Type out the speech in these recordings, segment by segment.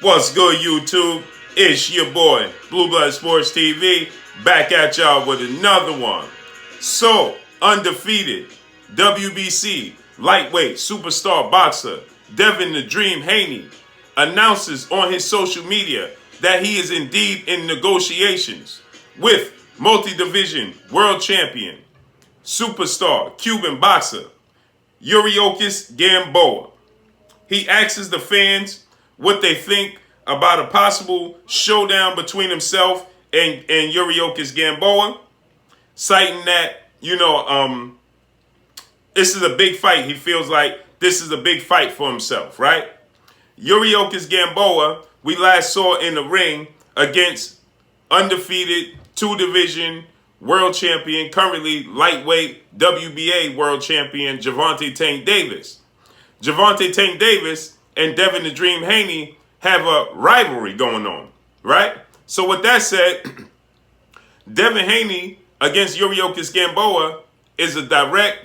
What's good, YouTube? It's your boy, Blue Blood Sports TV, back at y'all with another one. So, undefeated WBC lightweight superstar boxer Devin the Dream Haney announces on his social media that he is indeed in negotiations with multi-division world champion, superstar Cuban boxer Yuriorkis Gamboa. He asks the fans what they think about a possible showdown between himself and Yuriorkis Gamboa, citing that, this is a big fight. He feels like this is a big fight for himself, right? Yuriorkis Gamboa, we last saw in the ring against undefeated two-division world champion, currently lightweight WBA world champion, Gervonta Tank Davis. Gervonta Tank Davis and Devin the Dream Haney have a rivalry going on, right? So with that said, Devin Haney against Yuriorkis Gamboa is a direct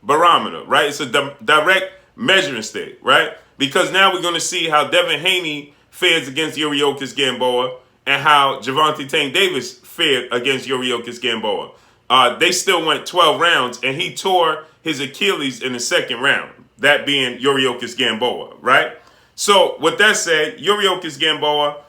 barometer, right? It's a direct measuring stick, right? Because now we're going to see how Devin Haney fares against Yuriorkis Gamboa and how Gervonta Tank Davis fared against Yuriorkis Gamboa. They still went 12 rounds, and he tore his Achilles in the second round, that being Yuriorkis Gamboa, right? So with that said, Yuriorkis Gamboa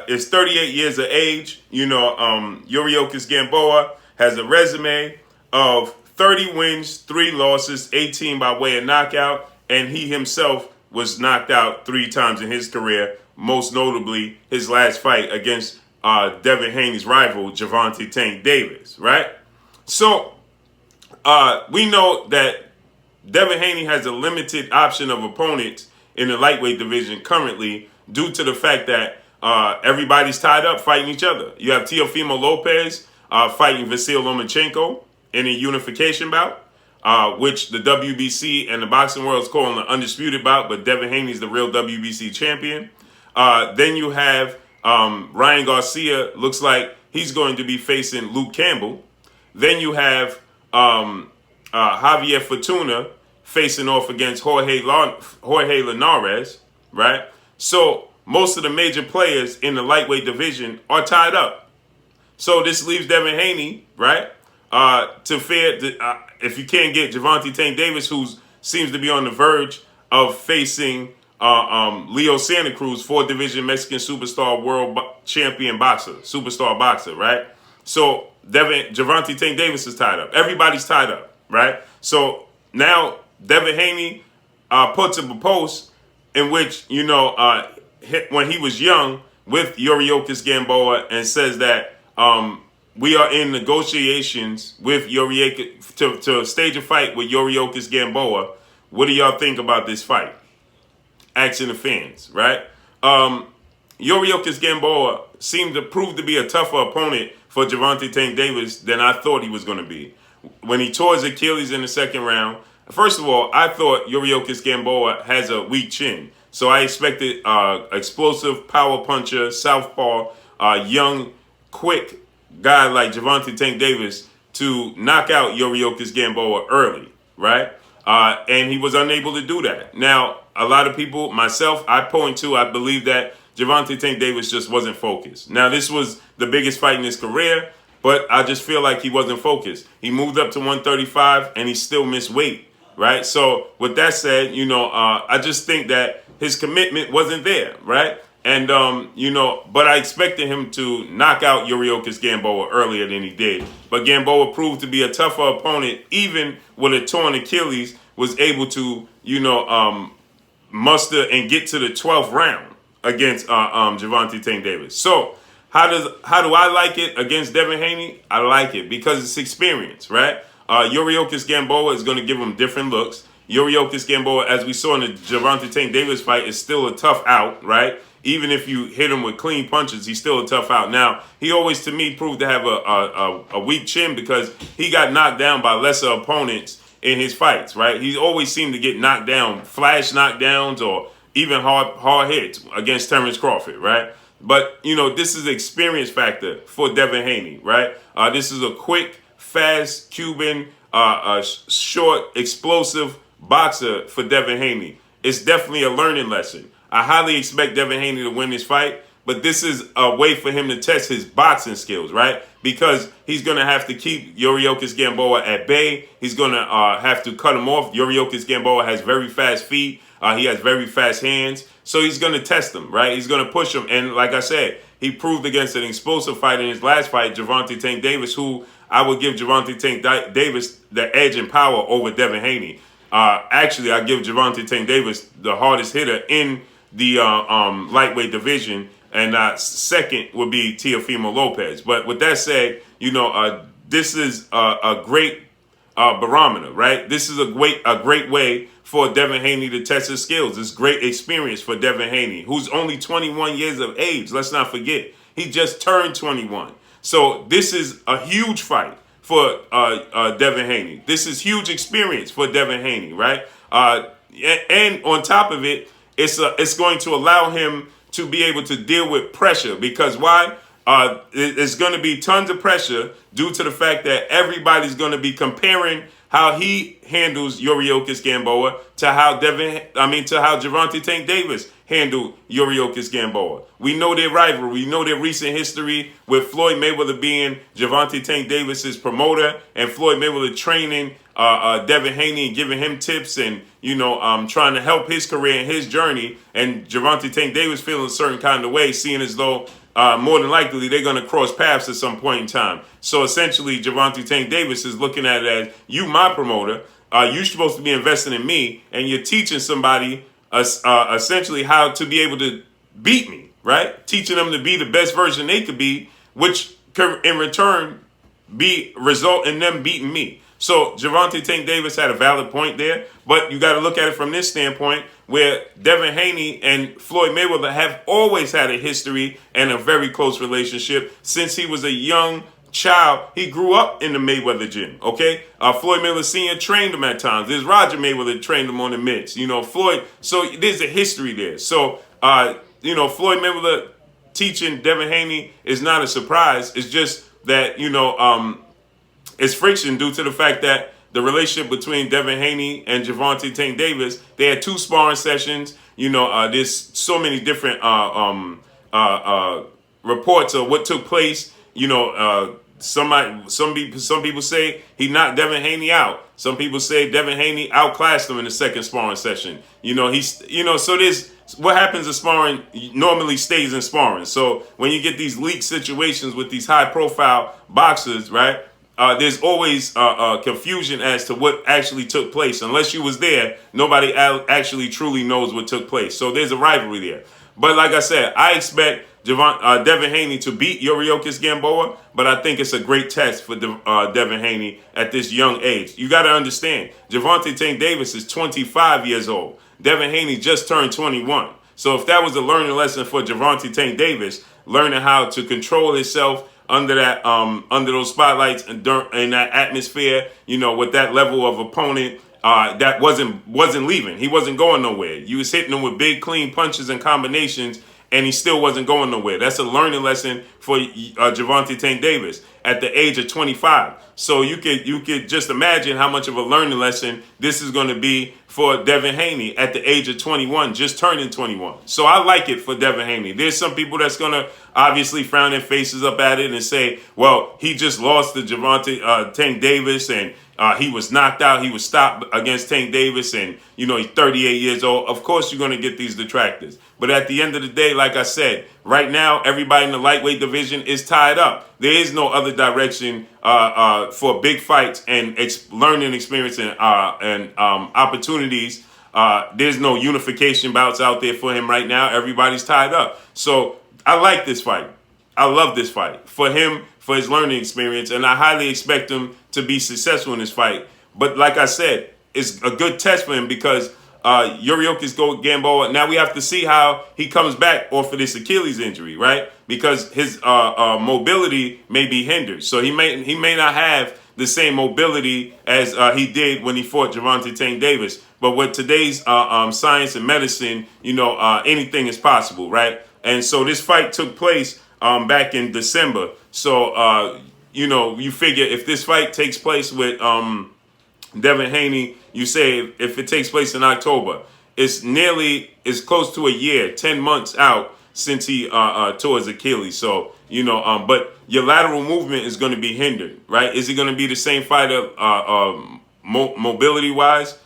is 38 years of age. Yuriorkis Gamboa has a resume of 30 wins, 3 losses, 18 by way of knockout, and he himself was knocked out 3 times in his career, most notably his last fight against Devin Haney's rival, Gervonta Tank Davis, right? So we know that Devin Haney has a limited option of opponents in the lightweight division currently due to the fact that everybody's tied up fighting each other. You have Teofimo Lopez fighting Vasyl Lomachenko in a unification bout, which the WBC and the boxing world is calling an undisputed bout, but Devin Haney's the real WBC champion. Then you have Ryan Garcia, looks like he's going to be facing Luke Campbell. Then you have Javier Fortuna facing off against Jorge Linares, right? So most of the major players in the lightweight division are tied up. So this leaves Devin Haney, right, to fare. If you can't get Gervonta Tank Davis, who seems to be on the verge of facing Leo Santa Cruz, 4th-division Mexican superstar world champion boxer, superstar boxer, right? So Gervonta Tank Davis is tied up. Everybody's tied up, right? So now Devin Haney puts up a post in which, when he was young with Yuriorkis Gamboa, and says that we are in negotiations with Yuriorkis to stage a fight with Yuriorkis Gamboa. What do y'all think about this fight? Asking the fans, right? Yuriorkis Gamboa seemed to prove to be a tougher opponent for Gervonta Tank Davis than I thought he was going to be. When he tore his Achilles in the second round, first of all, I thought Yuriorkis Gamboa has a weak chin. So I expected explosive power puncher, southpaw, young, quick guy like Gervonta Tank Davis to knock out Yuriorkis Gamboa early, right? And he was unable to do that. Now, a lot of people, myself, I believe that Gervonta Tank Davis just wasn't focused. Now, this was the biggest fight in his career, but I just feel like he wasn't focused. He moved up to 135 and he still missed weight, right? So with that said, I just think that his commitment wasn't there, right? And, but I expected him to knock out Yuriorkis Gamboa earlier than he did. But Gamboa proved to be a tougher opponent, even with a torn Achilles, was able to, muster and get to the 12th round against Gervonta Tank Davis. So how do I like it against Devin Haney? I like it because it's experience, right? Yuriorkis Gamboa is going to give him different looks. Yuriorkis Gamboa, as we saw in the Gervonta Tank Davis fight, is still a tough out, right? Even if you hit him with clean punches, he's still a tough out. Now, he always, to me, proved to have a weak chin because he got knocked down by lesser opponents in his fights, right? He always seemed to get knocked down, flash knockdowns, or even hard hits against Terrence Crawford, right? But, this is an experience factor for Devin Haney, right? This is a quick, fast Cuban, short, explosive boxer for Devin Haney. It's definitely a learning lesson. I highly expect Devin Haney to win this fight, but this is a way for him to test his boxing skills, right? Because he's going to have to keep Yuriorkis Gamboa at bay. He's going to have to cut him off. Yuriorkis Gamboa has very fast feet. He has very fast hands. So he's going to test him, right? He's going to push him. And like I said, he proved against an explosive fight in his last fight, Gervonta Tank Davis, who I would give Gervonta Tank Davis the edge and power over Devin Haney. Actually, I give Gervonta Tank Davis the hardest hitter in the lightweight division, and second would be Teofimo Lopez. But with that said, this is a great barometer, right? This is a great way for Devin Haney to test his skills. It's great experience for Devin Haney, who's only 21 years of age. Let's not forget, he just turned 21. So this is a huge fight for Devin Haney. This is huge experience for Devin Haney, right? And on top of it, it's going to allow him to be able to deal with pressure. Because why? There's going to be tons of pressure due to the fact that everybody's going to be comparing how he handles Yuriorkis Gamboa to how Gervonta Tank Davis handled Yuriorkis Gamboa. We know their rivalry. We know their recent history with Floyd Mayweather being Gervonta Tank Davis's promoter and Floyd Mayweather training Devin Haney and giving him tips and, trying to help his career and his journey. And Gervonta Tank Davis feeling a certain kind of way, seeing as though more than likely they're going to cross paths at some point in time. So essentially, Gervonta Tank Davis is looking at it as, you my promoter, you're supposed to be investing in me, and you're teaching somebody essentially how to be able to beat me, right? Teaching them to be the best version they could be, which could in return result in them beating me. So Gervonta Tank Davis had a valid point there, but you got to look at it from this standpoint where Devin Haney and Floyd Mayweather have always had a history and a very close relationship since he was a young child. He grew up in the Mayweather gym, okay? Floyd Mayweather Sr. trained him at times. There's Roger Mayweather trained him on the mitts, Floyd. So there's a history there. So, Floyd Mayweather teaching Devin Haney is not a surprise. It's just that, it's friction due to the fact that the relationship between Devin Haney and Gervonta Tank Davis, they had 2 sparring sessions. There's so many different reports of what took place. Some people say he knocked Devin Haney out. Some people say Devin Haney outclassed him in the second sparring session. So there's what happens in sparring normally stays in sparring. So when you get these leaked situations with these high profile boxers, right? There's always confusion as to what actually took place. Unless you was there, nobody actually truly knows what took place. So there's a rivalry there. But like I said, I expect Devin Haney to beat Yuriorkis Gamboa, but I think it's a great test for Devin Haney at this young age. You got to understand, Gervonta Tank Davis is 25 years old. Devin Haney just turned 21. So if that was a learning lesson for Gervonta Tank Davis, learning how to control himself under those spotlights and in that atmosphere, with that level of opponent that wasn't leaving. He wasn't going nowhere. You was hitting him with big, clean punches and combinations, and he still wasn't going nowhere. That's a learning lesson for Gervonta Tank Davis at the age of 25. So you could just imagine how much of a learning lesson this is going to be for Devin Haney at the age of 21, just turning 21. So I like it for Devin Haney. There's some people that's going to obviously frown their faces up at it and say, well, he just lost to Gervonta Tank Davis, and he was knocked out. He was stopped against Tank Davis, and, he's 38 years old. Of course, you're going to get these detractors. But at the end of the day, like I said, right now, everybody in the lightweight division is tied up. There is no other direction for big fights and learning experience and opportunities. There's no unification bouts out there for him right now. Everybody's tied up. So I like this fight. I love this fight for him, for his learning experience, and I highly expect him to be successful in this fight. But like I said, it's a good test for him because Yuriorkis Gamboa, now we have to see how he comes back off of this Achilles injury, right? Because his mobility may be hindered. So he may not have the same mobility as he did when he fought Gervonta Tank Davis. But with today's science and medicine, anything is possible, right? And so this fight took place back in December. So, you figure if this fight takes place with Devin Haney, you say if it takes place in October, it's close to a year, 10 months out since he tore his Achilles. So, but your lateral movement is going to be hindered, right? Is he going to be the same fighter mobility-wise?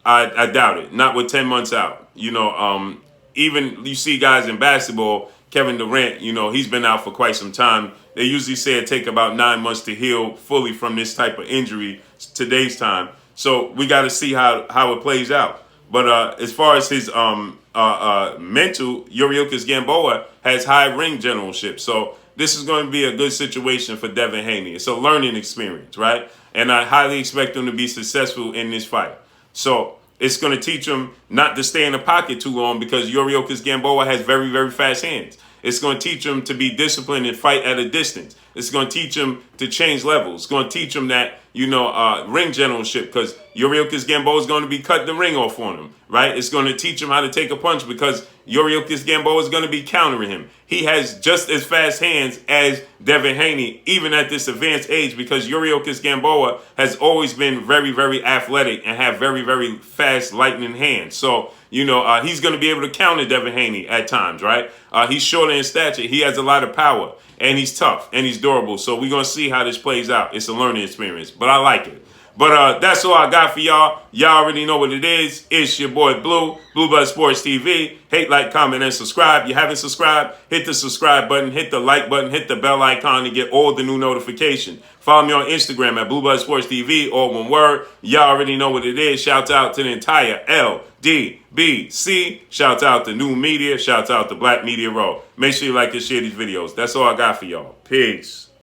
I doubt it. Not with 10 months out. Even you see guys in basketball, Kevin Durant, he's been out for quite some time. They usually say it take about 9 months to heal fully from this type of injury today's time. So we got to see how it plays out. But as far as his mental, Yuriorkis Gamboa has high ring generalship. So this is going to be a good situation for Devin Haney. It's a learning experience, right? And I highly expect him to be successful in this fight. So it's going to teach him not to stay in the pocket too long because Yuriorkis Gamboa has very, very fast hands. It's going to teach him to be disciplined and fight at a distance. It's going to teach him to change levels. It's going to teach him that, ring generalship, because Yuriorkis Gamboa is going to be cutting the ring off on him, right? It's going to teach him how to take a punch because Yuriorkis Gamboa is going to be countering him. He has just as fast hands as Devin Haney, even at this advanced age, because Yuriorkis Gamboa has always been very, very athletic and have very, very fast, lightning hands. So, he's going to be able to counter Devin Haney at times, right? He's shorter in stature. He has a lot of power, and he's tough, and he's durable. So we're going to see how this plays out. It's a learning experience, but I like it. But that's all I got for y'all. Y'all already know what it is. It's your boy Blue Blood Sports TV. Hate, like, comment, and subscribe. You haven't subscribed? Hit the subscribe button, hit the like button, hit the bell icon to get all the new notifications. Follow me on Instagram at Blood Sports TV, all one word. Y'all already know what it is. Shout out to the entire LDBC. Shout out to New Media. Shout out to Black Media Row. Make sure you like and share these videos. That's all I got for y'all. Peace.